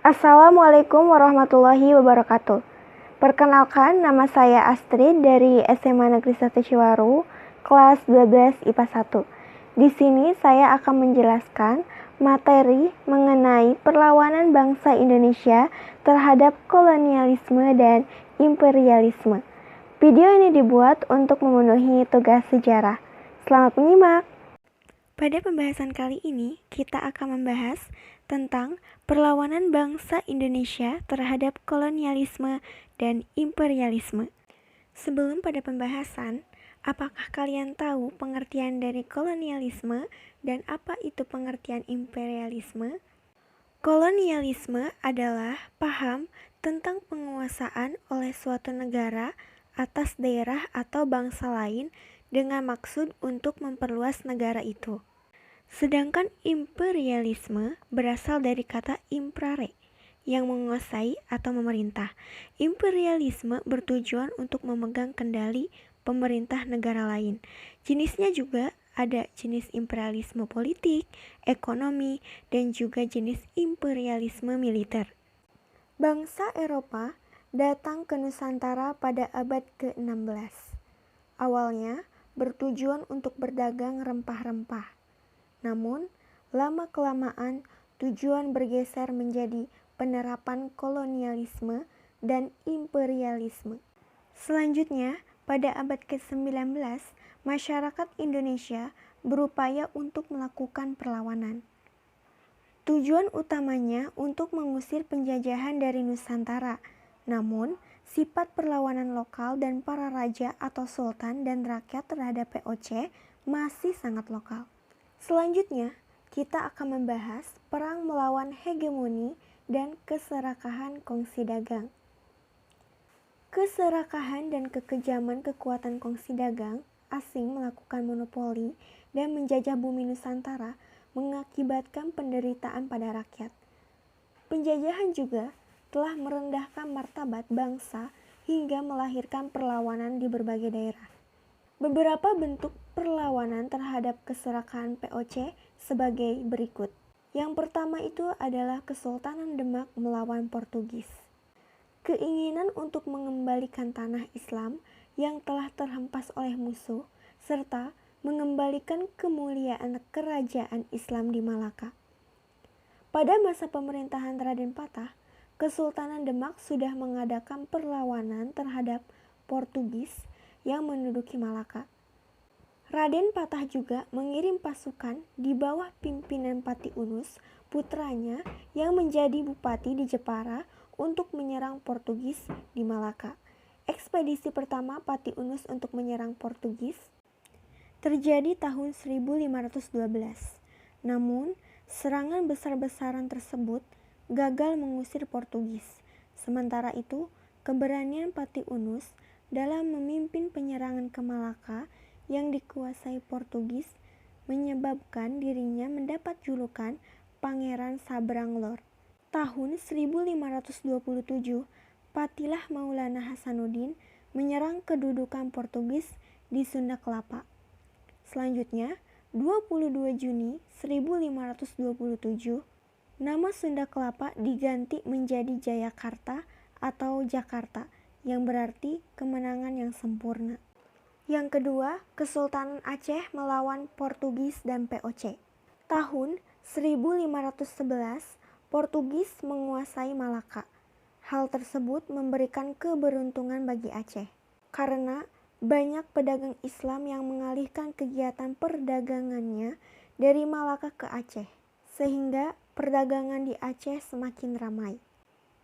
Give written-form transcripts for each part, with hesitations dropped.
Assalamualaikum warahmatullahi wabarakatuh. Perkenalkan, nama saya Astrid dari SMA Negeri 1 Ciwaru, kelas 12 IPA 1. Di sini saya akan menjelaskan materi mengenai perlawanan bangsa Indonesia terhadap kolonialisme dan imperialisme. Video ini dibuat untuk memenuhi tugas sejarah. Selamat menyimak. Pada pembahasan kali ini, kita akan membahas tentang perlawanan bangsa Indonesia terhadap kolonialisme dan imperialisme. Sebelum pada pembahasan, apakah kalian tahu pengertian dari kolonialisme dan apa itu pengertian imperialisme? Kolonialisme adalah paham tentang penguasaan oleh suatu negara atas daerah atau bangsa lain dengan maksud untuk memperluas negara itu. Sedangkan imperialisme berasal dari kata imprare, yang menguasai atau memerintah. Imperialisme bertujuan untuk memegang kendali pemerintah negara lain. Jenisnya juga ada jenis imperialisme politik, ekonomi, dan juga jenis imperialisme militer. Bangsa Eropa datang ke Nusantara pada abad ke-16. Awalnya bertujuan untuk berdagang rempah-rempah. Namun, lama-kelamaan tujuan bergeser menjadi penerapan kolonialisme dan imperialisme. Selanjutnya, pada abad ke-19, masyarakat Indonesia berupaya untuk melakukan perlawanan. Tujuan utamanya untuk mengusir penjajahan dari Nusantara. Namun, sifat perlawanan lokal dan para raja atau sultan dan rakyat terhadap VOC masih sangat lokal. Selanjutnya, kita akan membahas perang melawan hegemoni dan keserakahan kongsi dagang. Keserakahan dan kekejaman kekuatan kongsi dagang asing melakukan monopoli dan menjajah bumi Nusantara mengakibatkan penderitaan pada rakyat. Penjajahan juga telah merendahkan martabat bangsa hingga melahirkan perlawanan di berbagai daerah. Beberapa bentuk perlawanan terhadap keserakahan VOC sebagai berikut. Yang pertama itu adalah Kesultanan Demak melawan Portugis. Keinginan untuk mengembalikan tanah Islam yang telah terhempas oleh musuh, serta mengembalikan kemuliaan kerajaan Islam di Malaka. Pada masa pemerintahan Raden Patah, Kesultanan Demak sudah mengadakan perlawanan terhadap Portugis yang menduduki Malaka. Raden Patah juga mengirim pasukan di bawah pimpinan Pati Unus, putranya yang menjadi bupati di Jepara untuk menyerang Portugis di Malaka. Ekspedisi pertama Pati Unus untuk menyerang Portugis terjadi tahun 1512. Namun, serangan besar-besaran tersebut gagal mengusir Portugis. Sementara itu, keberanian Pati Unus dalam memimpin penyerangan ke Malaka yang dikuasai Portugis menyebabkan dirinya mendapat julukan Pangeran Sabrang Lor. Tahun 1527, Patilah Maulana Hasanuddin menyerang kedudukan Portugis di Sunda Kelapa. Selanjutnya, 22 Juni 1527, nama Sunda Kelapa diganti menjadi Jayakarta atau Jakarta, yang berarti kemenangan yang sempurna. Yang kedua, Kesultanan Aceh melawan Portugis dan VOC. Tahun 1511, Portugis menguasai Malaka. Hal tersebut memberikan keberuntungan bagi Aceh, karena banyak pedagang Islam yang mengalihkan kegiatan perdagangannya dari Malaka ke Aceh, sehingga perdagangan di Aceh semakin ramai.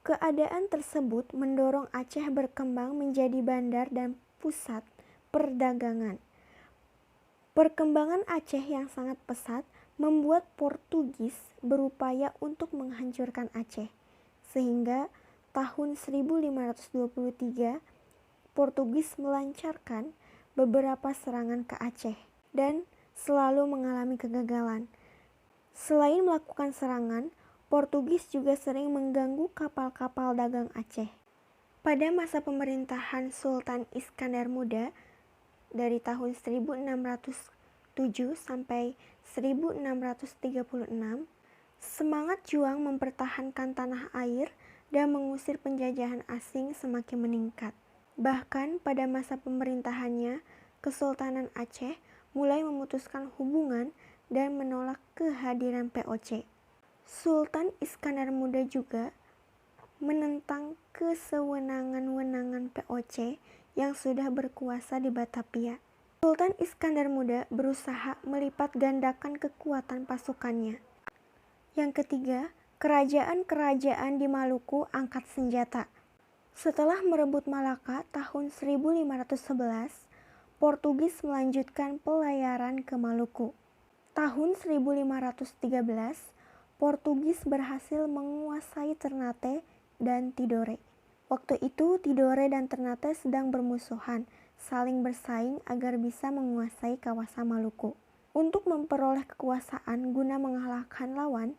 Keadaan tersebut mendorong Aceh berkembang menjadi bandar dan pusat perdagangan. Perkembangan Aceh yang sangat pesat membuat Portugis berupaya untuk menghancurkan Aceh, sehingga tahun 1523 Portugis melancarkan beberapa serangan ke Aceh dan selalu mengalami kegagalan. Selain melakukan serangan, Portugis juga sering mengganggu kapal-kapal dagang Aceh. Pada masa pemerintahan Sultan Iskandar Muda dari tahun 1607 sampai 1636, Semangat juang mempertahankan tanah air dan mengusir penjajahan asing semakin meningkat. Bahkan pada masa pemerintahannya, Kesultanan Aceh mulai memutuskan hubungan dan menolak kehadiran POC. Sultan Iskandar Muda juga menentang kesewenang-wenangan POC yang sudah berkuasa di Batavia. Sultan Iskandar Muda berusaha melipat gandakan kekuatan pasukannya. Yang ketiga, kerajaan-kerajaan di Maluku angkat senjata. Setelah merebut Malaka tahun 1511, Portugis melanjutkan pelayaran ke Maluku. Tahun 1513, Portugis berhasil menguasai Ternate dan Tidore. Waktu itu Tidore dan Ternate sedang bermusuhan, saling bersaing agar bisa menguasai kawasan Maluku. Untuk memperoleh kekuasaan guna mengalahkan lawan,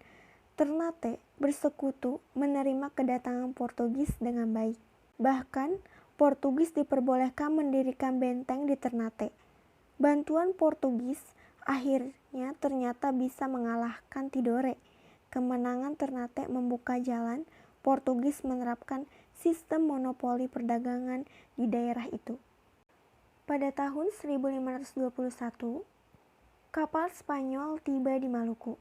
Ternate bersekutu menerima kedatangan Portugis dengan baik. Bahkan, Portugis diperbolehkan mendirikan benteng di Ternate. Bantuan Portugis akhirnya ternyata bisa mengalahkan Tidore. Kemenangan Ternate membuka jalan Portugis menerapkan sistem monopoli perdagangan di daerah itu. Pada tahun 1521, kapal Spanyol tiba di Maluku.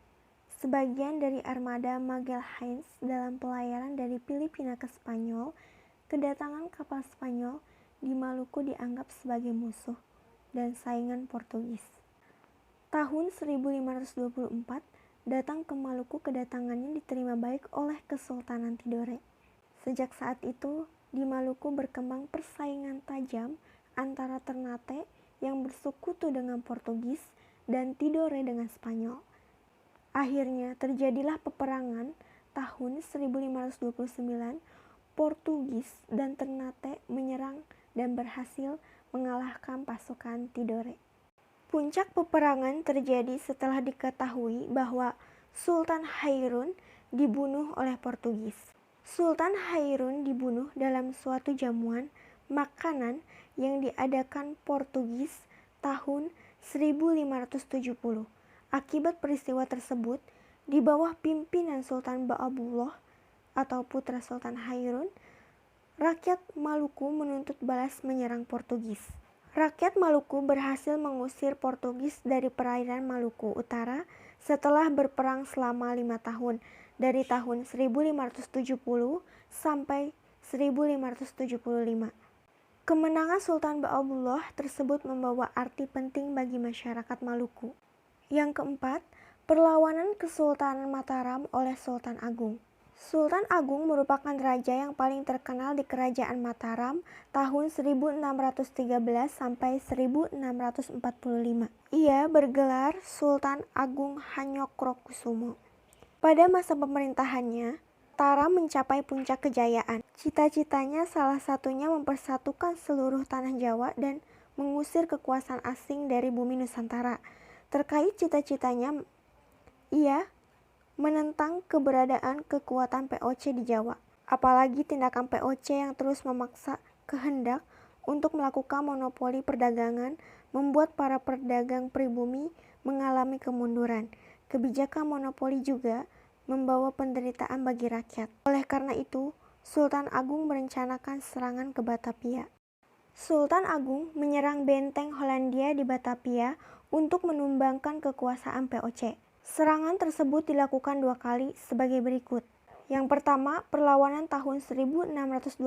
Sebagian dari armada Magalhaens dalam pelayaran dari Filipina ke Spanyol, kedatangan kapal Spanyol di Maluku dianggap sebagai musuh dan saingan Portugis. Tahun 1524, datang ke Maluku kedatangannya diterima baik oleh Kesultanan Tidore. Sejak saat itu, di Maluku berkembang persaingan tajam antara Ternate yang bersekutu dengan Portugis dan Tidore dengan Spanyol. Akhirnya terjadilah peperangan tahun 1529, Portugis dan Ternate menyerang dan berhasil mengalahkan pasukan Tidore. Puncak peperangan terjadi setelah diketahui bahwa Sultan Hairun dibunuh oleh Portugis. Sultan Hairun dibunuh dalam suatu jamuan makanan yang diadakan Portugis tahun 1570. Akibat peristiwa tersebut, di bawah pimpinan Sultan Ba'abullah atau putra Sultan Hairun, rakyat Maluku menuntut balas menyerang Portugis. Rakyat Maluku berhasil mengusir Portugis dari perairan Maluku Utara setelah berperang selama 5 tahun, dari tahun 1570 sampai 1575. Kemenangan Sultan Ba'abullah tersebut membawa arti penting bagi masyarakat Maluku. Yang keempat, perlawanan Kesultanan Mataram oleh Sultan Agung. Sultan Agung merupakan raja yang paling terkenal di Kerajaan Mataram tahun 1613 sampai 1645. Ia bergelar Sultan Agung Hanyokrokusumo. Pada masa pemerintahannya, Mataram mencapai puncak kejayaan. Cita-citanya salah satunya mempersatukan seluruh tanah Jawa dan mengusir kekuasaan asing dari bumi Nusantara. Terkait cita-citanya, ia menentang keberadaan kekuatan POC di Jawa. Apalagi tindakan POC yang terus memaksa kehendak untuk melakukan monopoli perdagangan membuat para pedagang pribumi mengalami kemunduran. Kebijakan monopoli juga membawa penderitaan bagi rakyat. Oleh karena itu, Sultan Agung merencanakan serangan ke Batavia. Sultan Agung menyerang benteng Hollandia di Batavia untuk menumbangkan kekuasaan POC. Serangan tersebut dilakukan 2 kali sebagai berikut. Yang pertama, perlawanan tahun 1628.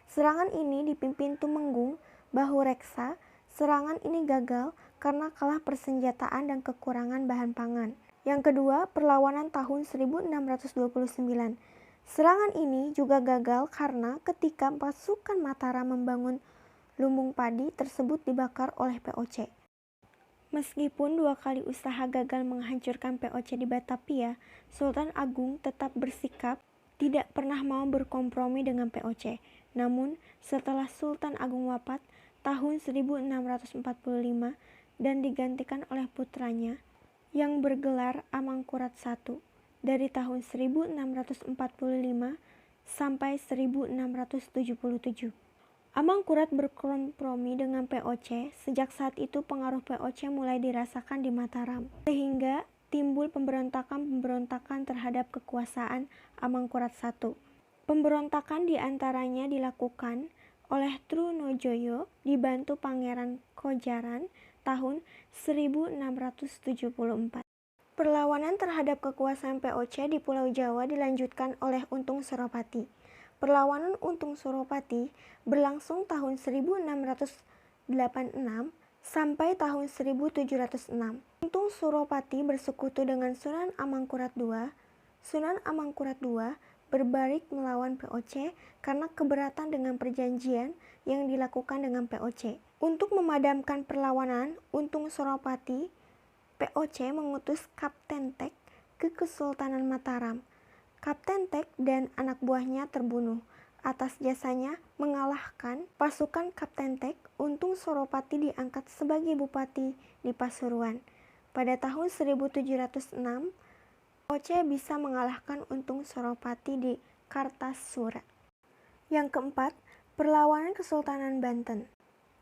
Serangan ini dipimpin Tumenggung Bahureksa. Serangan ini gagal karena kalah persenjataan dan kekurangan bahan pangan. Yang kedua, perlawanan tahun 1629. Serangan ini juga gagal karena ketika pasukan Mataram membangun lumbung padi tersebut dibakar oleh POC. Meskipun 2 kali usaha gagal menghancurkan POC di Batavia, Sultan Agung tetap bersikap tidak pernah mau berkompromi dengan POC. Namun, setelah Sultan Agung wafat tahun 1645 dan digantikan oleh putranya yang bergelar Amangkurat I dari tahun 1645 sampai 1677. Amangkurat berkompromi dengan POC. Sejak saat itu pengaruh POC mulai dirasakan di Mataram, sehingga timbul pemberontakan-pemberontakan terhadap kekuasaan Amangkurat I. Pemberontakan diantaranya dilakukan oleh Trunojoyo dibantu Pangeran Kojaran tahun 1674. Perlawanan terhadap kekuasaan POC di Pulau Jawa dilanjutkan oleh Untung Suropati. Perlawanan Untung Suropati berlangsung tahun 1686 sampai tahun 1706. Untung Suropati bersekutu dengan Sunan Amangkurat II. Sunan Amangkurat II berbalik melawan POC karena keberatan dengan perjanjian yang dilakukan dengan POC. Untuk memadamkan perlawanan Untung Suropati, POC mengutus Kapten Tek ke Kesultanan Mataram. Kapten Tek dan anak buahnya terbunuh. Atas jasanya mengalahkan pasukan Kapten Tek, Untung Suropati diangkat sebagai bupati di Pasuruan. Pada tahun 1706, POC bisa mengalahkan Untung Suropati di Kartasura. Yang keempat, perlawanan Kesultanan Banten.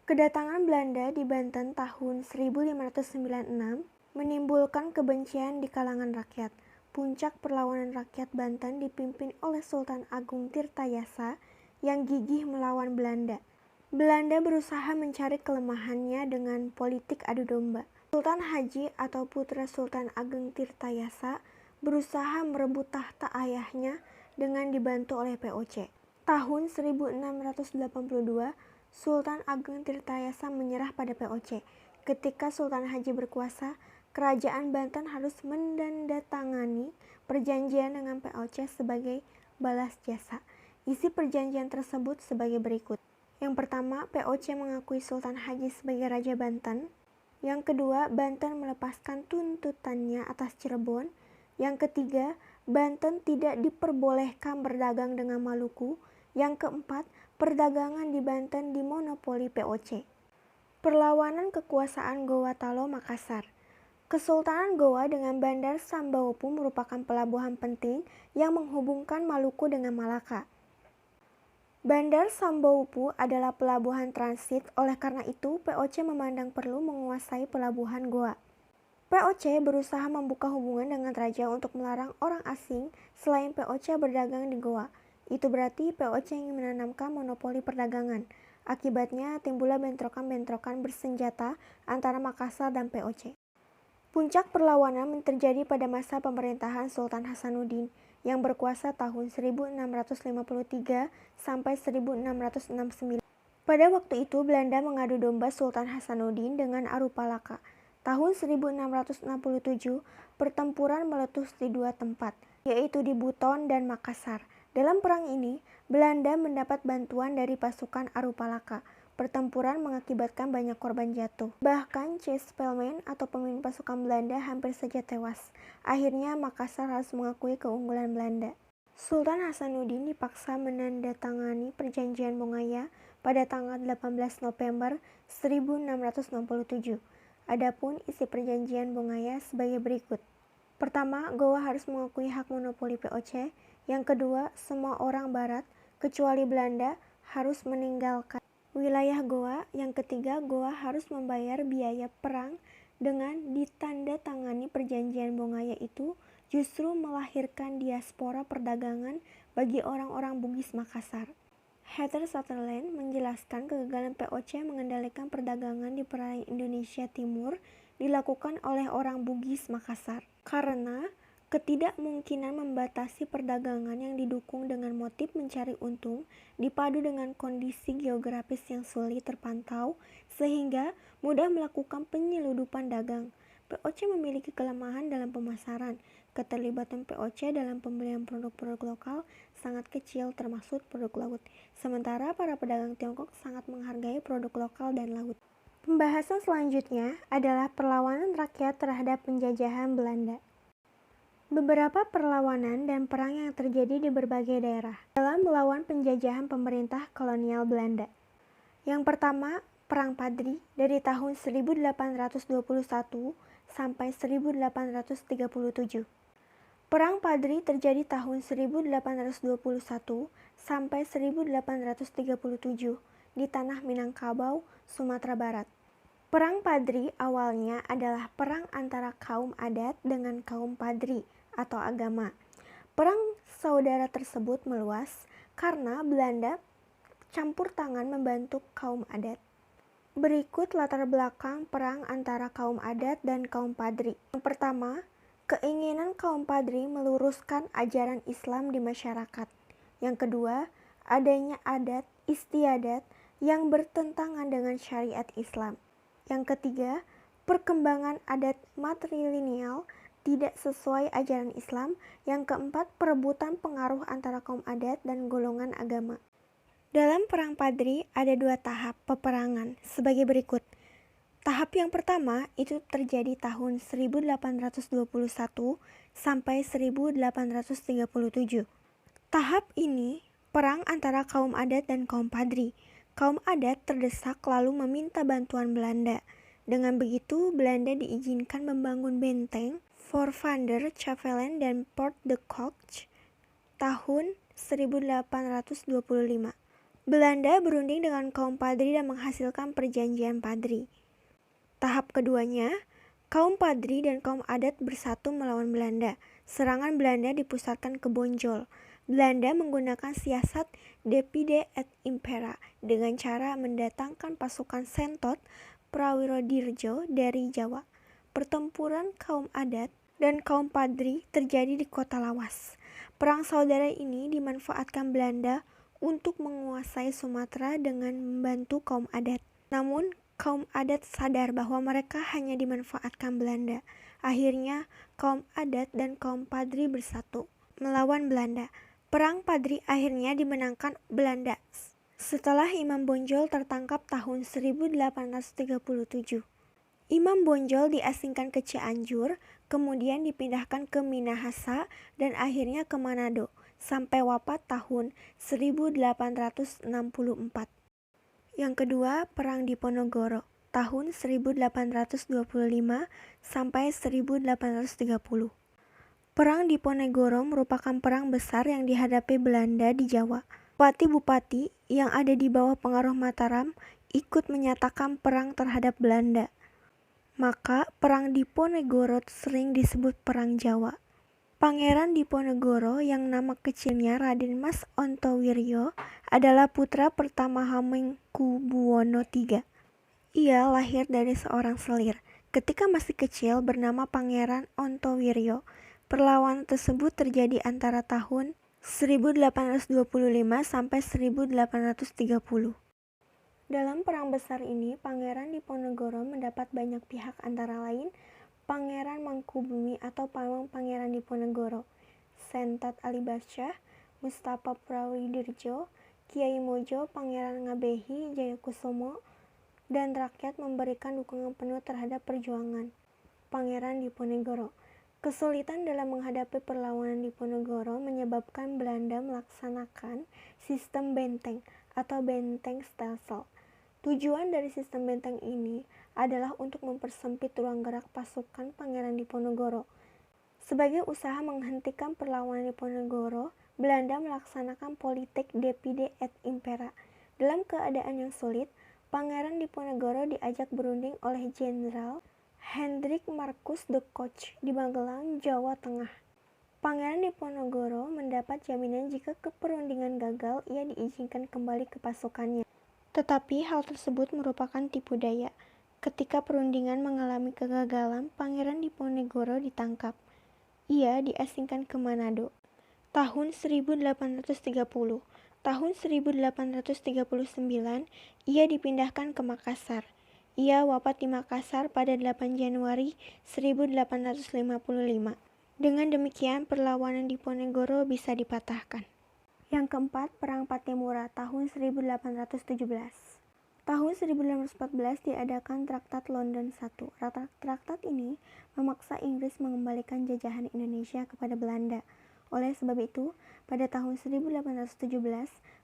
Kedatangan Belanda di Banten tahun 1596 menimbulkan kebencian di kalangan rakyat. Puncak perlawanan rakyat Banten dipimpin oleh Sultan Agung Tirtayasa yang gigih melawan Belanda. Belanda berusaha mencari kelemahannya dengan politik adu domba. Sultan Haji atau putra Sultan Agung Tirtayasa berusaha merebut tahta ayahnya dengan dibantu oleh POC. Tahun 1682, Sultan Agung Tirtayasa menyerah pada POC. Ketika Sultan Haji berkuasa, Kerajaan Banten harus menandatangani perjanjian dengan POC sebagai balas jasa. Isi perjanjian tersebut sebagai berikut. Yang pertama, POC mengakui Sultan Haji sebagai Raja Banten. Yang kedua, Banten melepaskan tuntutannya atas Cirebon. Yang ketiga, Banten tidak diperbolehkan berdagang dengan Maluku. Yang keempat, perdagangan di Banten dimonopoli POC. Perlawanan kekuasaan Gowa Talo Makassar. Kesultanan Gowa dengan Bandar Sambaopu merupakan pelabuhan penting yang menghubungkan Maluku dengan Malaka. Bandar Sambaopu adalah pelabuhan transit, oleh karena itu POC memandang perlu menguasai pelabuhan Goa. POC berusaha membuka hubungan dengan raja untuk melarang orang asing selain POC berdagang di Goa. Itu berarti POC ingin menanamkan monopoli perdagangan. Akibatnya timbullah bentrokan-bentrokan bersenjata antara Makassar dan POC. Puncak perlawanan terjadi pada masa pemerintahan Sultan Hasanuddin yang berkuasa tahun 1653 sampai 1669. Pada waktu itu Belanda mengadu domba Sultan Hasanuddin dengan Arupalaka. Tahun 1667, pertempuran meletus di dua tempat, yaitu di Buton dan Makassar. Dalam perang ini, Belanda mendapat bantuan dari pasukan Arupalaka. Pertempuran mengakibatkan banyak korban jatuh. Bahkan C. Spelman atau pemimpin pasukan Belanda hampir saja tewas. Akhirnya Makassar harus mengakui keunggulan Belanda. Sultan Hasanuddin dipaksa menandatangani perjanjian Bongaya pada tanggal 18 November 1667. Adapun isi perjanjian Bongaya sebagai berikut. Pertama, Gowa harus mengakui hak monopoli POC. Yang kedua, semua orang barat, kecuali Belanda, harus meninggalkan wilayah Goa. Yang ketiga, Goa harus membayar biaya perang. Dengan ditandatangani perjanjian Bongaya itu justru melahirkan diaspora perdagangan bagi orang-orang Bugis Makassar. Heather Sutherland menjelaskan kegagalan POC mengendalikan perdagangan di perairan Indonesia Timur dilakukan oleh orang Bugis Makassar karena ketidakmungkinan membatasi perdagangan yang didukung dengan motif mencari untung dipadu dengan kondisi geografis yang sulit terpantau sehingga mudah melakukan penyeludupan dagang. POC memiliki kelemahan dalam pemasaran. Keterlibatan POC dalam pembelian produk-produk lokal sangat kecil termasuk produk laut. Sementara para pedagang Tiongkok sangat menghargai produk lokal dan laut. Pembahasan selanjutnya adalah perlawanan rakyat terhadap penjajahan Belanda. Beberapa perlawanan dan perang yang terjadi di berbagai daerah dalam melawan penjajahan pemerintah kolonial Belanda. Yang pertama, Perang Padri dari tahun 1821 sampai 1837. Perang Padri terjadi tahun 1821 sampai 1837 di tanah Minangkabau, Sumatera Barat. Perang Padri awalnya adalah perang antara kaum adat dengan kaum Padri atau agama. Perang saudara tersebut meluas karena Belanda campur tangan membantu kaum adat. Berikut latar belakang perang antara kaum adat dan kaum Padri. Yang pertama, keinginan kaum Padri meluruskan ajaran Islam di masyarakat. Yang kedua, adanya adat istiadat yang bertentangan dengan syariat Islam. Yang ketiga, perkembangan adat matrilineal tidak sesuai ajaran Islam. Yang keempat, perebutan pengaruh antara kaum adat dan golongan agama. Dalam Perang Padri ada 2 tahap peperangan sebagai berikut. Tahap yang pertama itu terjadi tahun 1821 sampai 1837. Tahap ini perang antara kaum adat dan kaum Padri. Kaum adat terdesak lalu meminta bantuan Belanda. Dengan begitu, Belanda diizinkan membangun benteng Fort Vander Chavelen dan Port de Coche tahun 1825. Belanda berunding dengan kaum Padri dan menghasilkan perjanjian Padri. Tahap keduanya, kaum Padri dan kaum adat bersatu melawan Belanda. Serangan Belanda dipusatkan ke Bonjol. Belanda menggunakan siasat Divide et Impera dengan cara mendatangkan pasukan Sentot Prawirodirjo dari Jawa. Pertempuran kaum adat dan kaum Padri terjadi di kota Lawas. Perang saudara ini dimanfaatkan Belanda untuk menguasai Sumatera dengan membantu kaum adat. Namun, kaum adat sadar bahwa mereka hanya dimanfaatkan Belanda. Akhirnya, kaum adat dan kaum Padri bersatu melawan Belanda. Perang Padri akhirnya dimenangkan Belanda setelah Imam Bonjol tertangkap tahun 1837. Imam Bonjol diasingkan ke Cianjur, kemudian dipindahkan ke Minahasa dan akhirnya ke Manado sampai wafat tahun 1864. Yang kedua, Perang Diponegoro tahun 1825 sampai 1830. Perang Diponegoro merupakan perang besar yang dihadapi Belanda di Jawa. Bupati-bupati yang ada di bawah pengaruh Mataram ikut menyatakan perang terhadap Belanda. Maka Perang Diponegoro sering disebut Perang Jawa. Pangeran Diponegoro yang nama kecilnya Raden Mas Ontowiryo adalah putra pertama Hamengkubuwono III. Ia lahir dari seorang selir. Ketika masih kecil bernama Pangeran Ontowiryo. Perlawanan tersebut terjadi antara tahun 1825 sampai 1830. Dalam perang besar ini, Pangeran Diponegoro mendapat banyak pihak antara lain Pangeran Mangkubumi atau Pamang Pangeran Diponegoro, Sentat Ali Basyah, Mustapa Prawidirjo, Kiai Mojo, Pangeran Ngabehi Jayakusumo, dan rakyat memberikan dukungan penuh terhadap perjuangan Pangeran Diponegoro. Kesulitan dalam menghadapi perlawanan Diponegoro menyebabkan Belanda melaksanakan sistem benteng atau benteng stelsel. Tujuan dari sistem benteng ini adalah untuk mempersempit ruang gerak pasukan Pangeran Diponegoro. Sebagai usaha menghentikan perlawanan Diponegoro, Belanda melaksanakan politik Divide et Impera. Dalam keadaan yang sulit, Pangeran Diponegoro diajak berunding oleh Jenderal Hendrik Marcus de Coche di Magelang, Jawa Tengah. Pangeran Diponegoro mendapat jaminan jika perundingan gagal, ia diizinkan kembali ke pasukannya. Tetapi hal tersebut merupakan tipu daya. Ketika perundingan mengalami kegagalan, Pangeran Diponegoro ditangkap. Ia diasingkan ke Manado. Tahun 1830. Tahun 1839, ia dipindahkan ke Makassar. Ia wafat di Makassar pada 8 Januari 1855. Dengan demikian, perlawanan Diponegoro bisa dipatahkan. Yang keempat, Perang Pattimura tahun 1817. Tahun 1814 diadakan Traktat London I. Traktat ini memaksa Inggris mengembalikan jajahan Indonesia kepada Belanda. Oleh sebab itu, pada tahun 1817,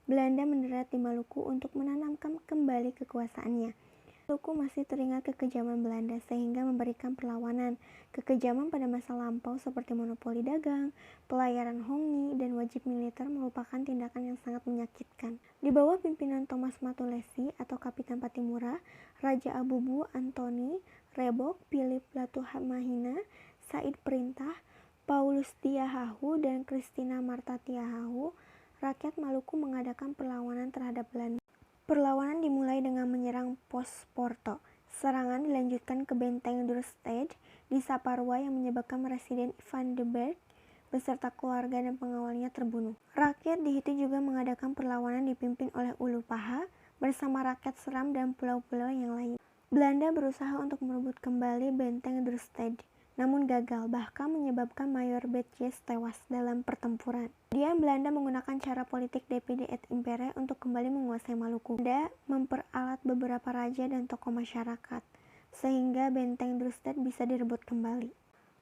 Belanda mendarat di Maluku untuk menanamkan kembali kekuasaannya. Maluku masih teringat kekejaman Belanda sehingga memberikan perlawanan. Kekejaman pada masa lampau seperti monopoli dagang, pelayaran hongi, dan wajib militer merupakan tindakan yang sangat menyakitkan. Di bawah pimpinan Thomas Matulesi atau Kapitan Patimura, Raja Abubu Antoni, Rebok, Philip Latuhamahina, Said Perintah, Paulus Tiahahu, dan Christina Marta Tiahahu, rakyat Maluku mengadakan perlawanan terhadap Belanda. Perlawanan dimulai dengan menyerang pos Porto. Serangan dilanjutkan ke benteng Dorstad di Saparua yang menyebabkan Presiden Van de Berg beserta keluarga dan pengawalnya terbunuh. Rakyat di Hitu juga mengadakan perlawanan dipimpin oleh Ulu Paha bersama rakyat Seram dan pulau-pulau yang lain. Belanda berusaha untuk merebut kembali benteng Dorstad, namun gagal, bahkan menyebabkan Mayor Betjes tewas dalam pertempuran. Kemudian Belanda menggunakan cara politik divide et impere untuk kembali menguasai Maluku. Belanda memperalat beberapa raja dan tokoh masyarakat, sehingga benteng Dorstad bisa direbut kembali.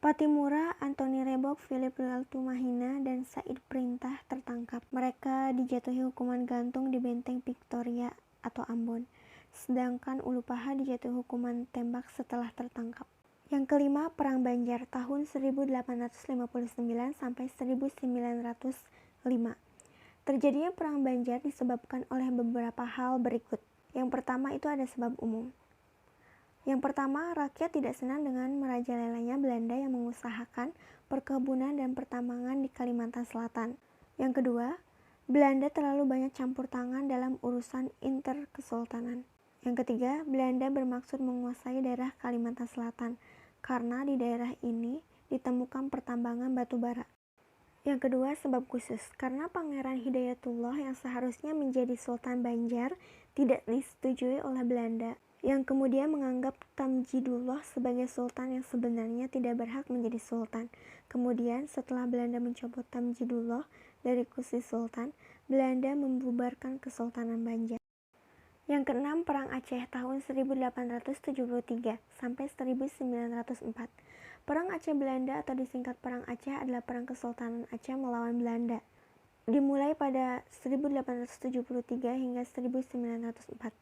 Patimura, Antoni Rebok, Philip Latuhamahina, dan Said Perintah tertangkap. Mereka dijatuhi hukuman gantung di benteng Victoria atau Ambon, sedangkan Ulu Paha dijatuhi hukuman tembak setelah tertangkap. Yang kelima, Perang Banjar tahun 1859 sampai 1905. Terjadinya Perang Banjar disebabkan oleh beberapa hal berikut. Yang pertama itu ada sebab umum. Yang pertama, rakyat tidak senang dengan merajalelanya Belanda yang mengusahakan perkebunan dan pertambangan di Kalimantan Selatan. Yang kedua, Belanda terlalu banyak campur tangan dalam urusan interkesultanan. Yang ketiga, Belanda bermaksud menguasai daerah Kalimantan Selatan karena di daerah ini ditemukan pertambangan batu bara. Yang kedua, sebab khusus, karena Pangeran Hidayatullah yang seharusnya menjadi Sultan Banjar tidak disetujui oleh Belanda, yang kemudian menganggap Tamjidullah sebagai sultan yang sebenarnya tidak berhak menjadi sultan. Kemudian setelah Belanda mencopot Tamjidullah dari kursi sultan, Belanda membubarkan Kesultanan Banjar. Yang keenam, Perang Aceh tahun 1873 sampai 1904. Perang Aceh Belanda atau disingkat Perang Aceh adalah perang Kesultanan Aceh melawan Belanda. Dimulai pada 1873 hingga 1904.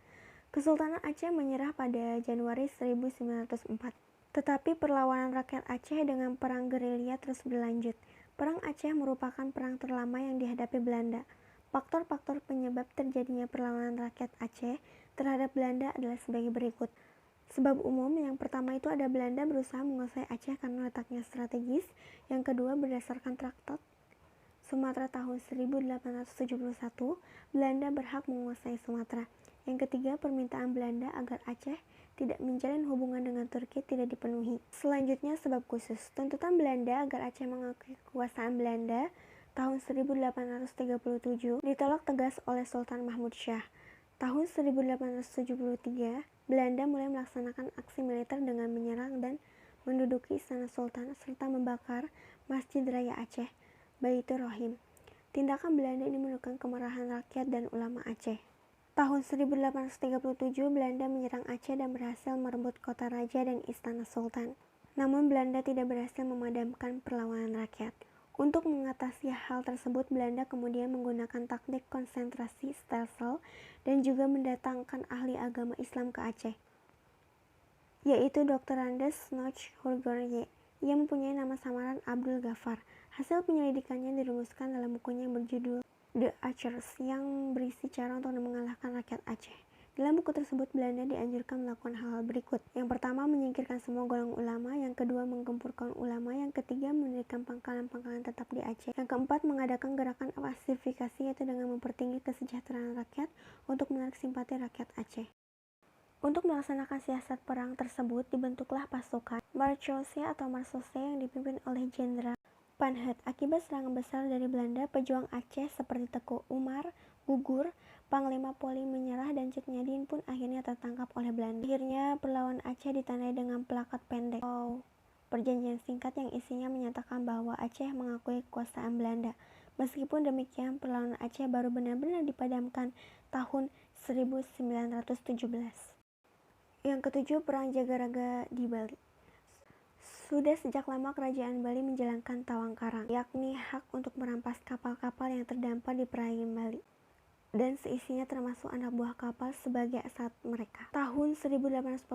Kesultanan Aceh menyerah pada Januari 1904. Tetapi perlawanan rakyat Aceh dengan perang gerilya terus berlanjut. Perang Aceh merupakan perang terlama yang dihadapi Belanda. Faktor-faktor penyebab terjadinya perlawanan rakyat Aceh terhadap Belanda adalah sebagai berikut. Sebab umum yang pertama itu ada Belanda berusaha menguasai Aceh karena letaknya strategis. Yang kedua, berdasarkan Traktat Sumatera tahun 1871, Belanda berhak menguasai Sumatera. Yang ketiga, permintaan Belanda agar Aceh tidak menjalin hubungan dengan Turki tidak dipenuhi. Selanjutnya, sebab khusus. Tuntutan Belanda agar Aceh mengakui kekuasaan Belanda tahun 1837 ditolak tegas oleh Sultan Mahmud Syah. Tahun 1873, Belanda mulai melaksanakan aksi militer dengan menyerang dan menduduki istana Sultan serta membakar Masjid Raya Aceh, Baitur Rahim. Tindakan Belanda ini menundukkan kemarahan rakyat dan ulama Aceh. Tahun 1837, Belanda menyerang Aceh dan berhasil merebut kota raja dan istana Sultan. Namun Belanda tidak berhasil memadamkan perlawanan rakyat. Untuk mengatasi hal tersebut, Belanda kemudian menggunakan taktik konsentrasi Stelsel dan juga mendatangkan ahli agama Islam ke Aceh, yaitu Dr. Andes Noch Hurgorje. Ia mempunyai nama samaran Abdul Ghaffar. Hasil penyelidikannya dirumuskan dalam bukunya yang berjudul The Archers, yang berisi cara untuk mengalahkan rakyat Aceh. Dalam buku tersebut, Belanda dianjurkan melakukan hal-hal berikut. Yang pertama, menyingkirkan semua golongan ulama. Yang kedua, menggempurkan ulama. Yang ketiga, mendirikan pangkalan-pangkalan tetap di Aceh. Yang keempat, mengadakan gerakan pasifikasi, yaitu dengan mempertinggi kesejahteraan rakyat untuk menarik simpati rakyat Aceh. Untuk melaksanakan siasat perang tersebut, dibentuklah pasukan Marechaussee atau Marsose yang dipimpin oleh Jenderal Panhet. Akibat serangan besar dari Belanda, pejuang Aceh seperti Teku Umar gugur, Panglima Poli menyerah, dan Cut Nyadin pun akhirnya tertangkap oleh Belanda. Akhirnya perlawanan Aceh ditandai dengan plakat pendek atau perjanjian singkat yang isinya menyatakan bahwa Aceh mengakui kekuasaan Belanda. Meskipun demikian, perlawanan Aceh baru benar-benar dipadamkan tahun 1917. Yang ketujuh, Perang Jagaraga di Bali. Sudah sejak lama kerajaan Bali menjalankan tawang karang, yakni hak untuk merampas kapal-kapal yang terdampar di perairan Bali. dan seisinya termasuk anak buah kapal sebagai aset mereka. Tahun 1841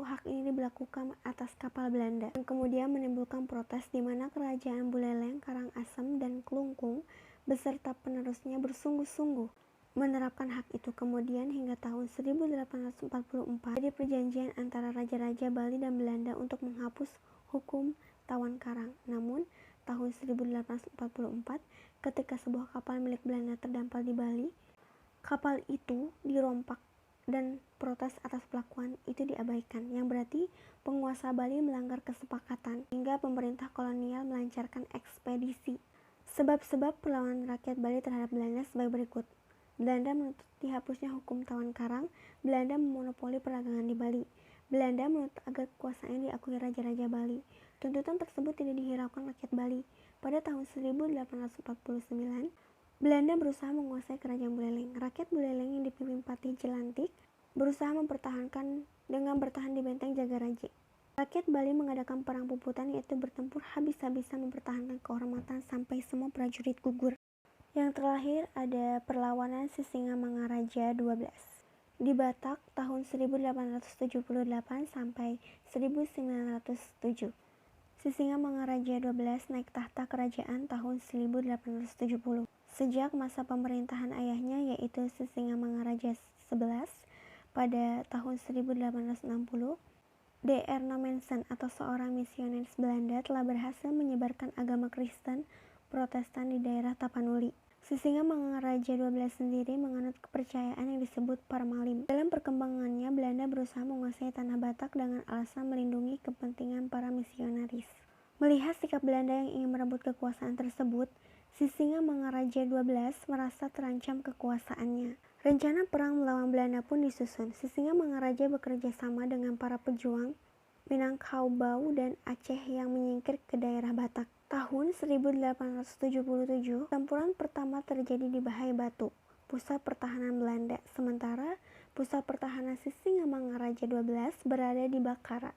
hak ini diberlakukan atas kapal Belanda yang kemudian menimbulkan protes di mana kerajaan Buleleng, Karangasem, dan Klungkung beserta penerusnya bersungguh-sungguh menerapkan hak itu. Kemudian hingga tahun 1844 jadi perjanjian antara Raja-Raja Bali dan Belanda untuk menghapus hukum tawan karang. Namun tahun 1844 ketika sebuah kapal milik Belanda terdampar di Bali, kapal itu dirompak dan protes atas pelakuan itu diabaikan, yang berarti penguasa Bali melanggar kesepakatan hingga pemerintah kolonial melancarkan ekspedisi. Sebab-sebab perlawanan rakyat Bali terhadap Belanda sebagai berikut. Belanda menuntut dihapusnya hukum tawan karang. Belanda memonopoli perdagangan di Bali. Belanda menuntut agar kekuasaannya diakui Raja-Raja Bali. Tuntutan tersebut tidak dihiraukan rakyat Bali. Pada tahun 1849, Belanda berusaha menguasai kerajaan Buleleng. Rakyat Buleleng yang dipimpin Patih Jelantik berusaha mempertahankan dengan bertahan di benteng Jagaraja. Rakyat Bali mengadakan perang puputan, yaitu bertempur habis-habisan mempertahankan kehormatan sampai semua prajurit gugur. Yang terakhir ada perlawanan Sisingamangaraja 12 di Batak tahun 1878 sampai 1907. Sisingamangaraja 12 naik tahta kerajaan tahun 1870. Sejak masa pemerintahan ayahnya yaitu Sisingamangaraja 11 pada tahun 1860, Dr. Nommensen atau seorang misionaris Belanda telah berhasil menyebarkan agama Kristen Protestan di daerah Tapanuli. Sisingamangaraja 12 sendiri menganut kepercayaan yang disebut Parmalim. Dalam perkembangannya, Belanda berusaha menguasai tanah Batak dengan alasan melindungi kepentingan para misionaris. Melihat sikap Belanda yang ingin merebut kekuasaan tersebut, Sisingamangaraja 12 merasa terancam kekuasaannya. Rencana perang melawan Belanda pun disusun. Sisingamangaraja bekerja sama dengan para pejuang Minangkabau dan Aceh yang menyingkir ke daerah Batak. Tahun 1877, tempuran pertama terjadi di Bahai Batu, pusat pertahanan Belanda, sementara pusat pertahanan Sisingamangaraja 12 berada di Bakara.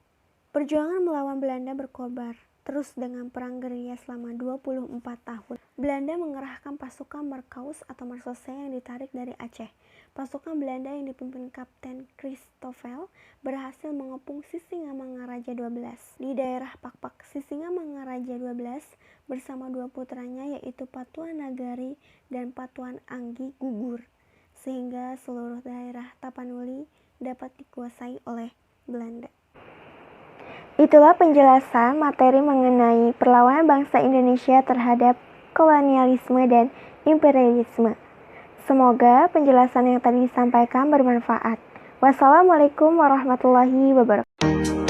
Perjuangan melawan Belanda berkobar terus dengan perang gerilya selama 24 tahun. Belanda mengerahkan pasukan Markaus atau Marsose yang ditarik dari Aceh. Pasukan Belanda yang dipimpin Kapten Christoffel berhasil mengepung Sisingamangaraja 12 di daerah Pakpak. Sisingamangaraja 12 bersama dua putranya yaitu Patuan Nagari dan Patuan Anggi gugur, sehingga seluruh daerah Tapanuli dapat dikuasai oleh Belanda. Itulah penjelasan materi mengenai perlawanan bangsa Indonesia terhadap kolonialisme dan imperialisme. Semoga penjelasan yang tadi disampaikan bermanfaat. Wassalamualaikum warahmatullahi wabarakatuh.